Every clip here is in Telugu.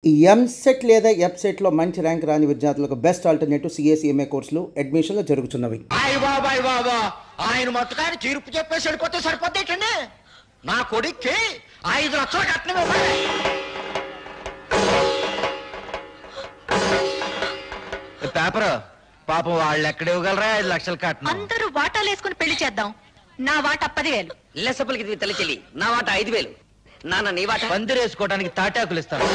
ఈ ఎంసెట్ లేదా ఎఫ్సెట్లో మంచి ర్యాంక్ రాని విద్యార్థులకు బెస్ట్ ఆల్టర్నేటివ్ సిఏ కోర్సులు అడ్మిషన్లు జరుగుతున్నవి. ఆయన మొత్తకాయన తీర్పు చెప్పేసి వెళ్ళిపోతే సరిపోతేటండి. నా కొడుక్కి 5 లక్షలు కట్నం ఇవ్వాలి. పేపర్ పాపం వాళ్ళు ఎక్కడ ఇవ్వగలరా 5 లక్షలు కట్నం? అందరూ వాటాలు వేసుకుని పెళ్లి చేద్దాం. నా వాట 10,000. లెసపలికి తల్లి చెల్లి నా వాట 5,000. నాన్న నీ వాట? పందిరేసుకోవడానికి తాటాకులు ఇస్తాను.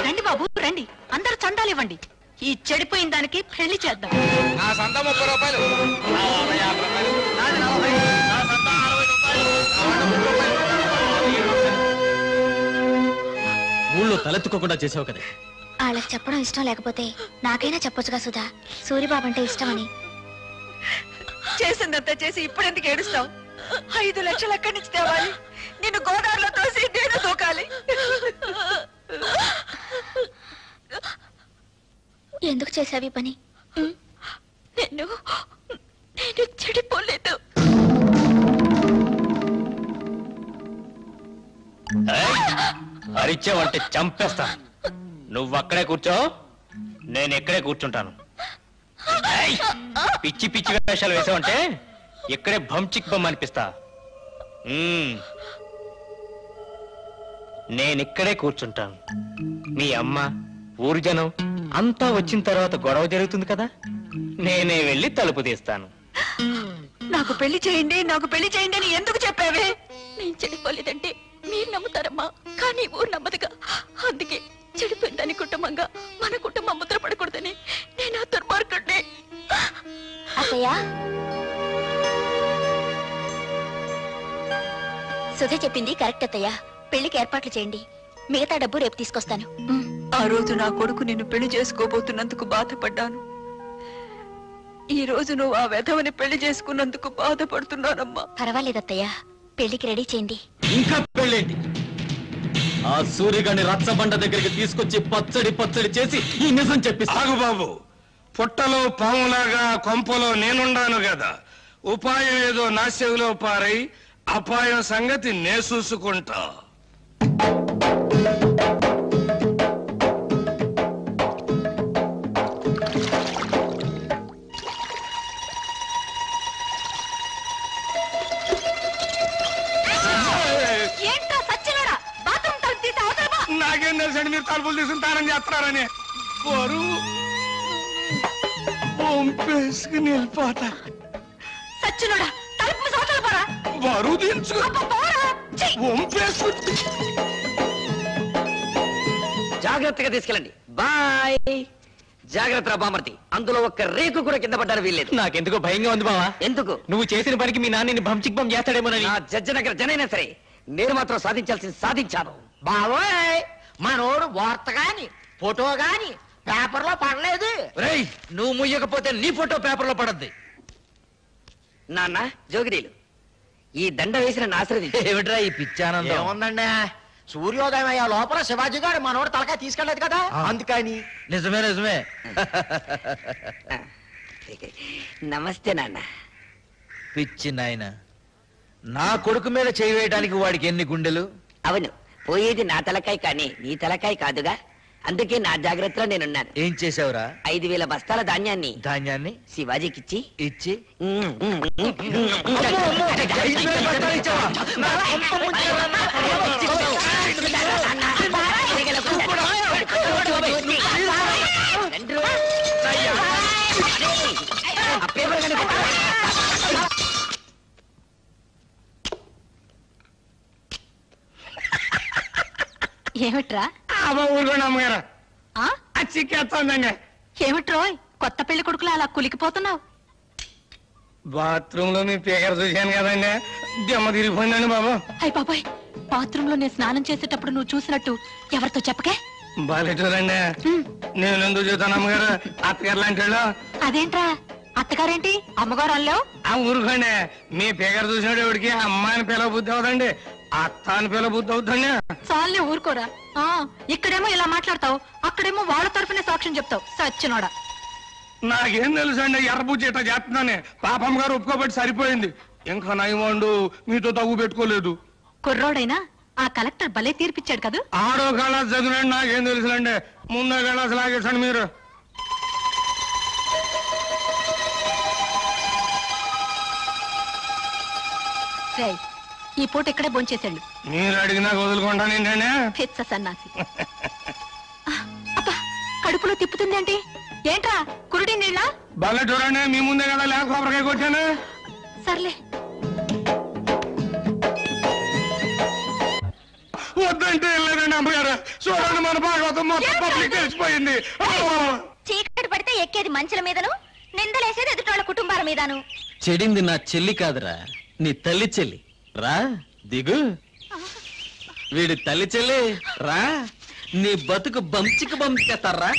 రండి బాబు రండి, అందరూ చందాలు ఇవ్వండి. ఈ చెడిపోయిన దానికి పెళ్లి చేద్దాం. నా సంత 30 రూపాయలు, నా 50 రూపాయలు, నాది 40, నా సంత 60 రూపాయలు, నా వాట 30 రూపాయలు. ఊళ్ళో తలెత్తుకోకుండా చేసావు కదా. వాళ్ళకి చెప్పడం ఇష్టం లేకపోతే నాకైనా చెప్పొచ్చుగా సుధా, సూరిబాబు అంటే ఇష్టమని. చేసిందంతా చేసి ఇప్పుడెందుకు ఏడుస్తావు? 5 లక్షలు ఎక్కడి నుంచి తేవాలి? నిన్ను గోదావరిలో తోసి నేను దూకాలి. ఎందుకు చేసావి పని? నేను చెడిపోలేదు. అరిచావంటే చంపేస్తా. నువ్వు అక్కడే కూర్చో, నేను ఇక్కడే కూర్చుంటాను. పిచ్చి పిచ్చి వేషాలు వేసావంటే ఇక్కడే భంచిక్ బొమ్మ అనిపిస్తా. నేనిక్కడే కూర్చుంటాను. మీ అమ్మ ఊరు జనం అంతా వచ్చిన తర్వాత గొడవ జరుగుతుంది కదా, నేనే వెళ్ళి తలుపు తీస్తాను. నాకు పెళ్లి చేయండి, నాకు పెళ్లి చేయండి అని ఎందుకు చెప్పావే? నేను చెడిపోలేదంటే మీరు నమ్ముతారమ్మా, కానీ ఊరు నమ్మదుగా. అందుకే చెడిపోయిందని కుటుంబంగా మన కుటుంబం ముద్ర పడకూడదని నేను ఆ దుర్మార్గుడిని. అత్తయ్య, సుధ చెప్పింది కరెక్ట్ అత్తయ్య. పెళ్లికి ఏర్పాట్లు చేయండి, మిగతా డబ్బు రేపు తీసుకొస్తాను. ఆ రోజు నా కొడుకు నిన్ను పెళ్లి చేసుకోబోతున్నందుకు బాధపడ్డాను. ఈ రోజు నువ్వు ఆ వెధవని పెళ్లి చేసుకున్నందుకు బాధపడుతున్నానమ్మా. పర్వాలేదత్తయ్య, పెళ్లికి రెడీ చేయండి. ఇంకా పెళ్ళేంటి? ఆ సూర్యగాని రచ్చబండ దగ్గరికి తీసుకొచ్చి పచ్చడి చేసి ఈ నిజం చెప్పిస్తా. ఆగు బాబు, పుట్టలో పాములాగా కొంపలో నేనుండాను కదా. ఉపాయం ఏదో నా చెవిలో పారై అపాయం సంగతి నే చూసుకుంటా. నాకేం తెలుసండి మీరు తలుపులు తీసుకుని తానం చేస్తున్నారని. బరువు పంపేసుకుని వెళ్ళిపోతా. సచ్చినోడా, తలుపు సోతలు పోరా. బరువు దించుకు పంపేసుకు. జాగ్రత్తగా తీసుకెళ్ళండి. బాయ్. జాగ్రత్త బామర్తి, అందులో ఒక్క రేకు కూడా కింద పడ్డారు వీల్లేదు. నాకెందుకో భయంగా ఉంది బావా. ఎందుకు? నువ్వు చేసిన పనికి మీ నాన్నని భంచిక్ బొమ్మ చేస్తాడేమోనని. నా జడ్జనగర జనైనా సరే నేను మాత్రం సాధించాల్సింది సాధించాను. బావోయ్, మనోడు వార్త గాని ఫోటో గాని పేపర్లో పడలేదు. రేయ్, నువ్వు ముయ్యకపోతే నీ ఫోటో పేపర్లో పడద్ది. నాన్న జోగిరీలు, ఈ దండ వేసిన ఆశ్రది ఏమిట్రా ఈ పిచ్చానందం? ఏముందండి, సూర్యోదయం అయ్యే లోపల శివాజీ గారు మనోడు తలకాయ తీసుకెళ్లేదు కదా, అందుకని. నిజమే నిజమే. నమస్తే నాన్న. పిచ్చి నాయన, నా కొడుకు మీద చేయి వేయడానికి వాడికి ఎన్ని గుండెలు? అవును, పోయేది నా తలకాయ కానీ నీ తలకాయ కాదుగా. అందుకే నా జాగ్రత్తలో నేనున్నాను. ఏం చేసావురా? 5,000 బస్తాల ధాన్యాన్ని శివాజీకిచ్చి ఇచ్చి ఏమిట్రా? ఊరుకోండి అమ్మగారు, చిక్కేస్తుందండి. ఏమిట్రోయ్, కొత్త పెళ్లి కొడుకులు అలా కులికిపోతున్నావు? బాత్రూమ్ లో మీ పేకర చూశాను కదండి, దెమ్మ తిరిగిపోయిందండి బాబు. అయ్య బాబాయ్, బాత్రూమ్ లో నేను స్నానం చేసేటప్పుడు నువ్వు చూసినట్టు ఎవరితో చెప్పకే. బాలేటూరండి, నేను ఎందుకు చూస్తాను అమ్మగారు, అత్తగారు లాంటి వాళ్ళు. అదేంట్రా, అత్తగారేంటి అమ్మగారు అల్లావు? ఆ ఊరుకోండి, మీ పేకర చూసినట్టు ఎవరికి అమ్మాయిని పిల్ల బుద్ధి అవుతండి, అత్త అని పిల్ల బుద్ధి అవుతుంది. చాలే ఊరుకోరా. ఇక్కడేమో ఇలా మాట్లాడతావు, అక్కడేమో వాళ్ళ తరఫునే సాక్ష్యం చెప్తావు. సచ్చినోడా, నాకేం తెలుసు అండి, ఎర్రబుజ్జి ఇట్లా చేస్తున్నానే. పాపమ్మ గారు ఒప్పుకోబట్టి సరిపోయింది. ఇంకా నయమండు మీతో తగ్గు పెట్టుకోలేదు. కుర్రోడైనా ఆ కలెక్టర్ భలే తీర్పిచ్చాడు కదా. ఆడో కళాసు చదివినాడు నాకేం తెలుసులండి. ముందో కళాసు లాగేసాను మీరు. ఈ పూట ఇక్కడే భోంచేశాడు. మీరు అడిగినా వదులుకుంటాను ఏంటంటే పిచ్చ సన్నాసి. అబ్బా, కడుపులో తిప్పుతుంది అంటే ఏంట్రా కురుడి నీళ్ళ? బాగా చూడండి, మీ ముందే కదా లేక కొబ్బరికాయ కొట్టాను. సర్లే. వద్దంటే వెళ్ళలేదండి అమ్మగారు. చూడండి, మన భాగవతం మొత్తం పబ్లిక్ తెలిసిపోయింది. చీకటి పడితే ఎక్కేది మంచుల మీదను, నిందలేసేది ఎదుటోళ్ళ కుటుంబాల మీదను. చెడింది నా చెల్లి కాదురా, నీ తల్లి చెల్లి. రా దిగు. వీడి తల్లి చెల్లి రా, నీ బతుకు బంచికి బంపికేస్తారా.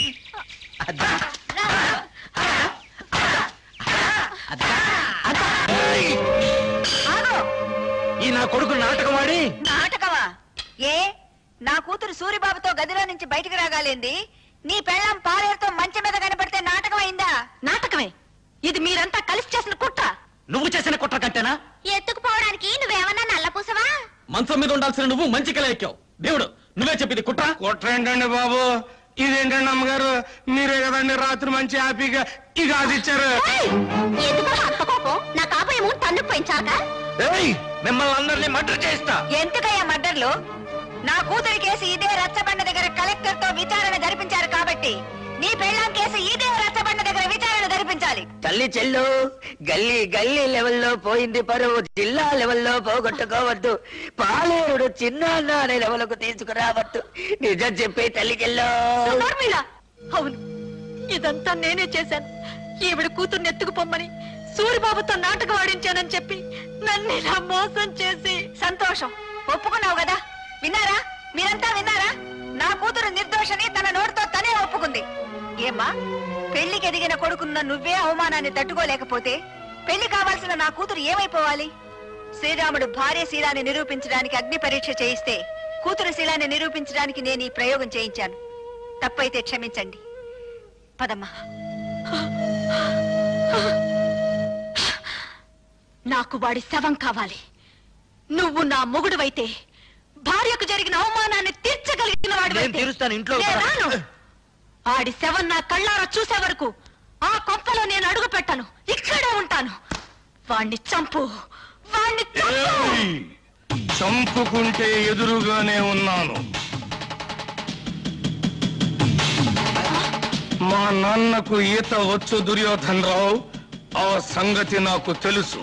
ఈ నా కొడుకు నాటకమాడి. నాటకమా? ఏ నా కూతురు సూరిబాబుతో గదిలో నుంచి బయటికి రాగాలేంది? నీ పెళ్ళం పాలేరుతో మంచం మీద కనపడితే నాటకం అయిందా? నాటకమే. ఇది మీరంతా కలిసి చేసిన కుట్ర. నువ్వు చేసిన కుట్ర కంటేనా? ఎత్తుకుపోవడానికి నువ్వేమన్నా నల్లపూసవా? మంచం మీద ఉండాల్సిన నువ్వు మంచి కల ఎక్కావు. దేవుడు నువ్వే చెప్పింది కుట్ర. కుట్ర ఏంటండి బాబు? ఇదేంటండి అమ్మగారు? మీరే కదండి రాత్రి మంచి హ్యాపీగా ఈ గాజు ఇచ్చారు. ఎందుకు అంత కోపం? నా కాపేమో తన్నుకు పోయించాక మిమ్మల్ని అందరినీ మర్డర్ చేస్తా. ఎందుకయ్యా మర్డర్లు? నా కూతురి కేసు ఇదే రచ్చబండ దగ్గర కలెక్టర్ తో విచారణ జరిపించారు కాబట్టి నీ పెళ్ళాం కేసు ఇదే రచ్చబండ దగ్గర విచారణ జరిపించాలి. తల్లి చెల్లు గల్లీ గల్లీ లెవెల్లో పోయింది పరువు, జిల్లా లెవెల్లో పోగొట్టుకోవద్దు. పాలేరుడు చిన్న అనే లెవెల్కు తీసుకురావద్దు. నిజం చెప్పే తల్లి చెల్లు. అవును, ఇదంతా నేనే చేశాను. ఈవిడ కూతుర్ని ఎత్తుకుపోమ్మని సూరిబాబుతో నాటకం ఆడించానని చెప్పి నన్ను ఇలా మోసం చేసి. సంతోషం, ఒప్పుకున్నావు కదా. విన్నారా? మీరంతా విన్నారా? నా కూతురు నిర్దోషని తన నోటితో తనే ఒప్పుకుంది. ఏమ్మా, పెళ్లికి ఎదిగిన కొడుకున్న నువ్వే అవమానాన్ని తట్టుకోలేకపోతే పెళ్లి కావాల్సిన నా కూతురు ఏమైపోవాలి? శ్రీరాముడు భార్య శీలాన్ని నిరూపించడానికి అగ్ని పరీక్ష చేయిస్తే కూతురు శీలాన్ని నిరూపించడానికి నేను ఈ ప్రయోగం చేయించాను. తప్పైతే క్షమించండి. పదమ్మా. నాకు వాడి శవం కావాలి. నువ్వు నా మొగుడువైతే, భార్యకు జరిగిన అవమానాన్ని తీర్చగలిగిన వాడు. ఆడి శవం నా కళ్ళారా చూసే వరకు ఆ కొంపలో నేను అడుగు పెట్టను. ఇక్కడే ఉంటాను. వాణ్ణి చంపు, వాణ్ణి చంపుకుంటే ఎదురుగానే ఉన్నాను. మా నాన్నకు ఈత వచ్చు దుర్యోధన్ రావు, ఆ సంగతి నాకు తెలుసు.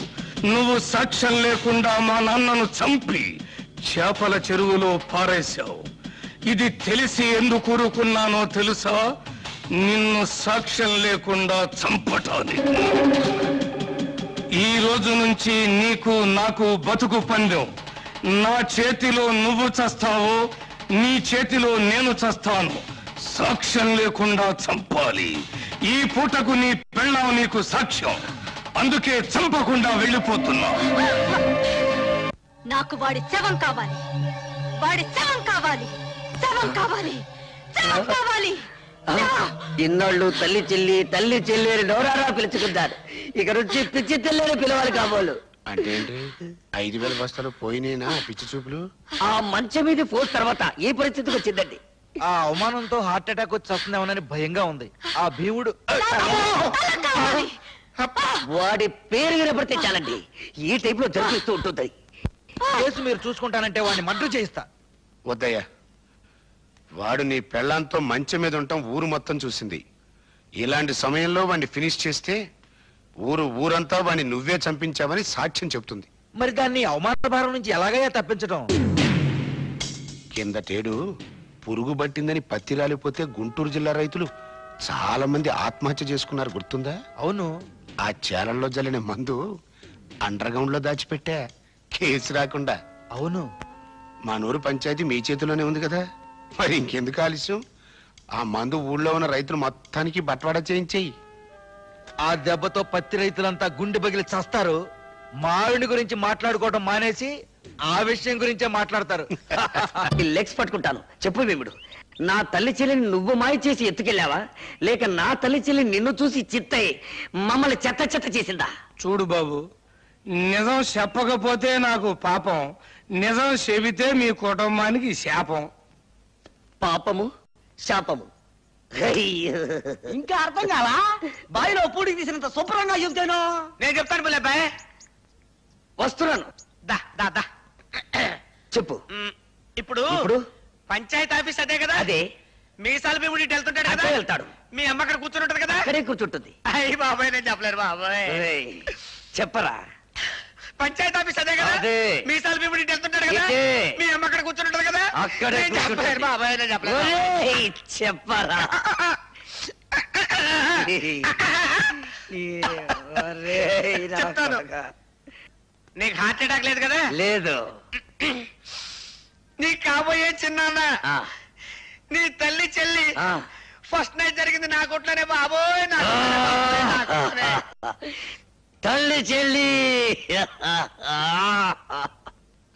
నువ్వు సాక్ష్యం లేకుండా మా నాన్నను చంపి చేపల చెరువులో పారేశావు. ఇది తెలిసి ఎందుకు ఊరుకున్నానో తెలుసా? నిన్ను సాక్ష్యం లేకుండా చంపటానికి. ఈ రోజు నుంచి నీకు నాకు బతుకు పందెం. నా చేతిలో నువ్వు చస్తావో, నీ చేతిలో నేను చస్తాను. సాక్ష్యం లేకుండా చంపాలి. ఈ పూటకు నీ పెళ్ళాం నీకు సాక్ష్యం. అందుకే చంపకుండా వెళ్ళిపోతున్నా. నాకు వాడి శవం కావాలి. వాడి శవం కావాలి. శవం కావాలి. శవం కావాలి. ఇన్నాళ్ళు తల్లి చెల్లి తల్లి చెల్లి అని నోరారా పిలుచుకుంటారు. ఇక నుంచి పిచ్చి తెల్లని పిలవాలి కాబోలు. అంటే 5,000 బస్తాలు పోయినేనా పిచ్చి చూపులు? ఆ మంచం మీద పోస్ట్ తర్వాత ఈ పరిస్థితికి వచ్చిందండి. ఆ అవమానంతో హార్ట్ అటాక్ వచ్చి వస్తుందేమోనని భయంగా ఉంది. ఆ భీముడు వాడి పేరు వినపడితే చాలండి ఈ టైప్ లో జరిపిస్తూ ఉంటుంది. కేసు మీరు చూసుకుంటానంటే వాడిని మర్డర్ చేయిస్తా. వద్దయ్యా, వాడు నీ పెళ్ళాంతో మంచం మీద ఉండటం ఊరు మొత్తం చూసింది. ఇలాంటి సమయంలో వాడిని ఫినిష్ చేస్తే ఊరంతా వాడిని నువ్వే చంపించావని సాక్ష్యం చెప్తుంది. మరి దాన్ని అవమాన భారం నుంచి ఎలాగయ్యా తప్పించడం? కిందటేడు పురుగు పట్టిందని పత్తి రాలిపోతే గుంటూరు జిల్లా రైతులు చాలా మంది ఆత్మహత్య చేసుకున్నారు, గుర్తుందా? అవును. ఆ చేలల్లో జల్లిన మందు అండర్ గ్రౌండ్ లో దాచిపెట్టా, కేసు రాకుండా. అవును. మా నూరు పంచాయతీ మీ చేతిలోనే ఉంది కదా, మరి ఇంకెందుకు ఆలస్యం? ఆ మందు ఊళ్ళో ఉన్న రైతులు మొత్తానికి బట్వాడా చేయించేయి. ఆ దెబ్బతో పత్తి రైతులంతా గుండె బగిలి చస్తారు. మావిడి గురించి మాట్లాడుకోవడం మానేసి ఆ విషయం గురించే మాట్లాడతారు. లెగ్స్ పట్టుకుంటాను. చెప్పు భీముడు, నా తల్లి చెల్లిని నువ్వు మాయ చేసి ఎత్తుకెళ్ళావా, లేక నా తల్లి చెల్లి నిన్ను చూసి చిత్తయి మమ్మల్ని చెత్త చెత్త చేసిందా? చూడు బాబు, నిజం చెప్పకపోతే నాకు పాపం, నిజం చెబితే మీ కుటుంబానికి శాపం. పాపము శాపము. ఇంకా అర్థం కావా? బావిలో పూడి తీసినంత శుభ్రంగా చెబుతాను. నేను చెప్తాను పిల్లబాయ్. వస్తున్నాను. దా దా దా చెప్పు. ఇప్పుడు పంచాయతీ ఆఫీస్ అదే కదా? అదే. మీసాలు మేము వెళ్తుంటాడు కదా? వెళ్తాడు. మీ అమ్మ అక్కడ కూర్చుని ఉంటది కదా? అక్కడే కూర్చుంటుంది. అయ్యి బాబాయ్ నేను చెప్పలేరు బాబాయ్. చెప్పరా. పంచాయతీ ఆఫీస్ అదే కదా? అదే. మీసాలు మేము వెళ్తుంటాడు కదా? మీ అమ్మ అక్కడ కూర్చుని ఉంటది కదా? అక్కడే చెప్పలేరు బాబాయ్ నేను చెప్పలేరు. చెప్పరా. చెప్తాను. నీకు హార్ట్ అటాక్ లేదు కదా? లేదు. నీ కాబోయే చిన్నాన్న నీ తల్లి చెల్లి ఫస్ట్ నైట్ జరిగింది నా కొట్లోనే బాబోయ్. తల్లి చెల్లి.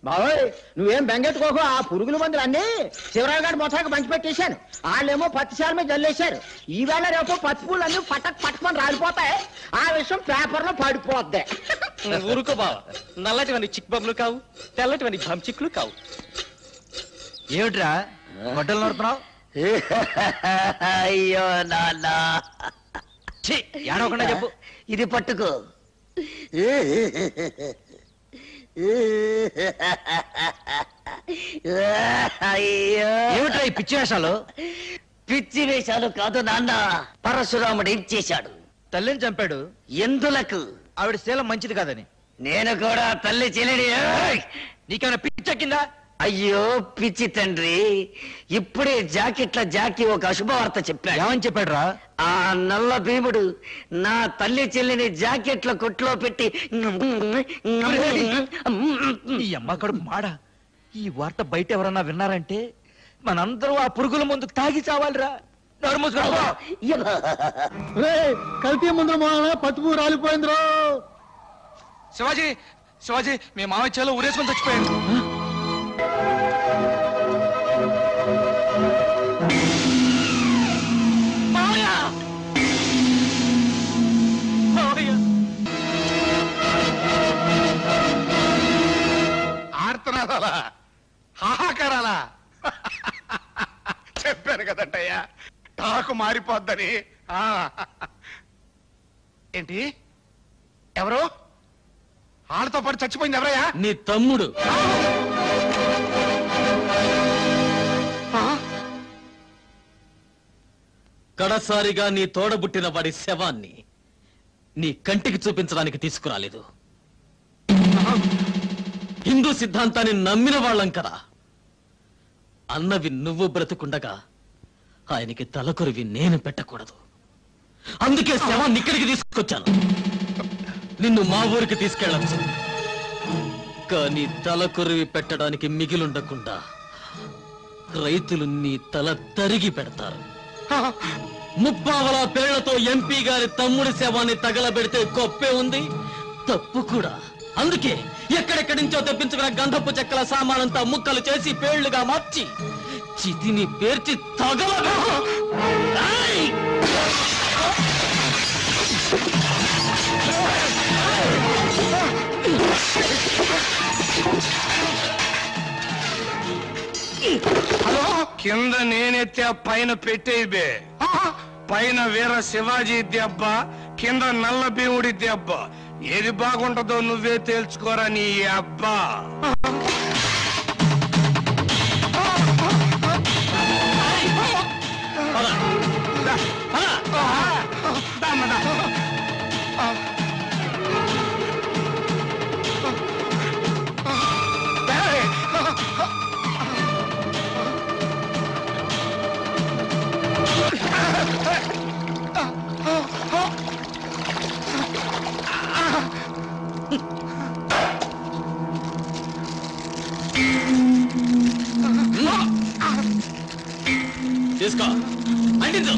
బాబోయ్ నువ్వేం బెంగెట్టుకోకు. ఆ పురుగుల మందులు అన్ని శివరావు గారి మొత్తానికి పంచి పెట్టేశాను. వాళ్ళేమో పత్తిశాల మీద జల్లేశారు. ఈవేళ రేపు పత్తి పూలు అన్ని పట్టుకొని రాలిపోతాయి. ఆ విషయం పేపర్ లో పడిపోద్ది. ఊరుకో బావ. నల్లటివన్నీ చిక్ బొమ్మలు కావు, తెల్లటివన్నీ చిక్కులు కావు. ఏమిట్రా గొడ్డలు నడుపుతున్నావు? అయ్యో నాన్న. ఏడవకుండా చెప్పు. ఇది పట్టుకో. అయ్యో. ఏమిట్రా ఈ పిచ్చి వేషాలు? పిచ్చి వేషాలు కాదు నాన్న. పరశురాముడు ఏం చేశాడు? తల్లిని చంపాడు. ఎందులకు? ఆవిడ శీలం మంచిది కాదని. నేను కూడా తల్లి చెల్లిని. నీకేమైనా పిచ్చెక్కిందా? అయ్యో పిచ్చి తండ్రి. ఇప్పుడే జాకీ ఒక అశుభవార్త చెప్పాడు. ఏమని చెప్పాడు రా? ఆ నల్ల భీముడు నా తల్లి చెల్లిని జాకెట్ల కొట్లో పెట్టి ఈ అమ్మ కడుపు మాడ. ఈ వార్త బయట ఎవరన్నా విన్నారంటే మనందరూ ఆ పురుగుల ముందు తాగి చావాలిరా. నోరు మూసుకో. కల్తీ ముందు పత్తిపూ రాలిపోయిందిరో. శివాజీ మీ మామయ్య చేలో ఊరేసుకొని చచ్చిపోయాడు. ఆర్తనాదాలా, హాహాకారాలా? చెప్పాను కదంటయ్యా టాకు మారిపోద్దని. ఏంటి ఎవరు? వాళ్ళతో పాటు చచ్చిపోయింది ఎవరయ్యా? నీ తమ్ముడు. కడసారిగా నీ తోడబుట్టిన వాడి శవాన్ని నీ కంటికి చూపించడానికి తీసుకురాలేదు. హిందూ సిద్ధాంతాన్ని నమ్మిన వాళ్ళం కదా. అన్నవి నువ్వు బ్రతుకుండగా ఆయనకి తలకొరివి నేను పెట్టకూడదు. అందుకే శవాన్ని ఇక్కడికి తీసుకొచ్చాను. నిన్ను మా ఊరికి తీసుకెళ్ళచ్చు, కానీ తలకొరివి పెట్టడానికి మిగిలుండకుండా రైతులు నీ తల తరిగి పెడతారు. ముప్పావల పేళ్లతో ఎంపీ గారి తమ్ముడి శవాన్ని తగలబెడితే గొప్పే ఉంది, తప్పు కూడా. అందుకే ఎక్కడెక్కడి నుంచో తెప్పించుకున్న గంధపు చెక్కల సామానంతా ముక్కలు చేసి పేళ్లుగా మార్చి చితిని పేర్చి తగలబె. హలో, కింద నేనెత్తే పైన పెట్టేబే. పైన వీర శివాజీ దెబ్బ, కింద నల్ల భీముడి దెబ్బ. ఏది బాగుంటుందో నువ్వే తేల్చుకోరా నీ అబ్బా. తీసుకో, అంటించు.